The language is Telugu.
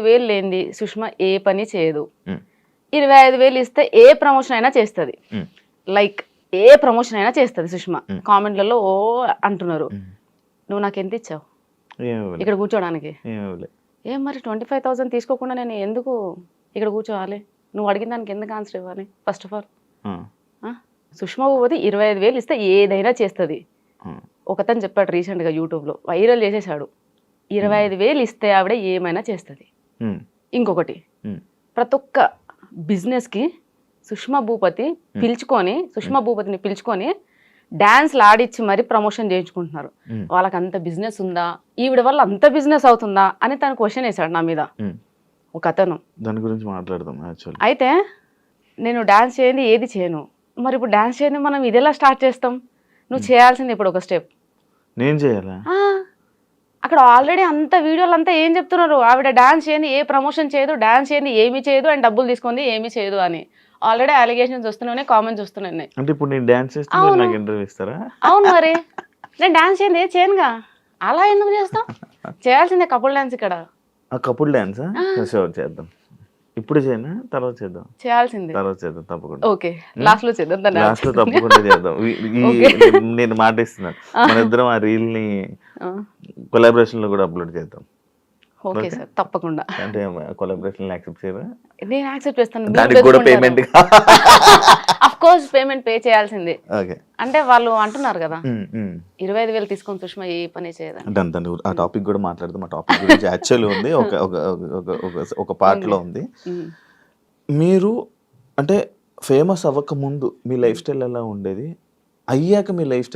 25,000 లేనిది సుష్మా ఏ పని చేయదు. ఉమ్, 25,000 ఇస్తే ఏ ప్రమోషన్ అయినా చేస్తుంది. ఉమ్, లైక్ ఏ ప్రమోషన్ అయినా చేస్తుంది సుష్మా. ఉమ్. కామెంట్లలో ఓ అంటున్నారు, ఉమ్. నువ్వు నాకు ఎంత ఇచ్చావు ఏం ఇవ్వలే, ఇక్కడ కూర్చోడానికి? ఏం ఇవ్వలే. ఏం మరి 25,000 తీసుకోకుండా నేను ఎందుకు ఇక్కడ కూర్చోవాలి? నువ్వు అడిగిన దానికి ఎందుకు ఆన్సర్ ఇవ్వాలి? ఫస్ట్ ఆఫ్ ఆల్ ఆ, సుష్మా భూపతి 25,000 ఇస్తే ఏదైనా చేస్తుంది. ఆ, ఒకతను చెప్పాడు రీసెంట్గా యూట్యూబ్లో వైరల్ చేసేసాడు, 25,000 ఇస్తే ఆవిడ ఏమైనా చేస్తుంది. ఉమ్, ఇంకొకటి, ఉమ్, ప్రతి ఒక్క బిజినెస్కి సుష్మా భూపతి సుష్మా భూపతిని పిలుచుకొని డాన్స్లు ఆడిచ్చి మరీ ప్రమోషన్ చేయించుకుంటున్నారు. ఉమ్, వాళ్ళకి అంత బిజినెస్ ఉందా, ఈవిడ వల్ల అంత బిజినెస్ అవుతుందా అని తను క్వశ్చన్ వేశాడు నా మీద ఉమ్. ఒక అతను. దాని గురించి మాట్లాడదాం యాక్చువల్లీ. అయితే నేను డాన్స్ చేయని ఏది చేయను, మరి ఇప్పుడు డాన్స్ చేయని మనం ఇది ఎలా స్టార్ట్ చేస్తాం? నువ్వు చేయాల్సింది ఇప్పుడు ఒక స్టెప్. నేను చేయాలా? అక్కడ ఆల్రెడీ అంత వీడియోలు అంతా ఏం చెప్తున్నారు, ఆవిడ డాన్స్ చేయని ఏ ప్రమోషన్ చేయదు, డాన్స్ చేయని ఏమీ చేయదు, అండ్ డబ్బులు తీసుకుంది ఏమీ చేయదు అని ఆల్రెడీ అలిగేషన్స్ వస్తున్నాయి, కామెంట్స్ వస్తున్నాయి. అంటే ఇప్పుడు నేను డాన్స్ చేస్తే మీరు నాకు ఇంటర్వ్యూ ఇస్తారా? అవును, మరి నేను డాన్స్ చేయండి చేయనుగా, అలా ఎందుకు చేస్తాం? చేయాల్సిందే కపుల్ డాన్స్ ఇక్కడ. కపుల్ డాన్సా? షూర్ చేద్దాం. ఇప్పుడు చేయనా తర్వాత చేద్దాం? చేయాల్సిందే. తర్వాత చేద్దాం తప్పకుండా. ఓకే, లాస్ట్ లో చేద్దాం. లాస్ట్ లో తప్పకుండా చేద్దాం. నేను మాట ఇస్తున్నాను, మన ఇద్దరం ఆ రీల్ ని కొలాబరేషన్ లో కూడా అప్లోడ్ చేద్దాం. ఓకే సార్, తప్పకుండా. అంటే కొలాబరేషన్ యాక్సెప్ట్ చేయరా? నేను యాక్సెప్ట్ చేస్తాను. దానికి కూడా payment of course payment pay చేయాల్సిందే. ఓకే, అంటే వాళ్ళు అంటున్నారు కదా 25,000 తీసుకొని సుష్మా ఏ పని చేయదని. అంటే ఆ టాపిక్ కూడా మాట్లాడదాం. ఆ టాపిక్ గురించి యాక్చువల్ ఉంది, ఒక పార్ట్ లో ఉంది. మీరు అంటే ఫేమస్ అవ్వక ముందు మీ లైఫ్ స్టైల్ ఎలా ఉండేది, అయ్యాక మీ లైఫ్ స్టైల్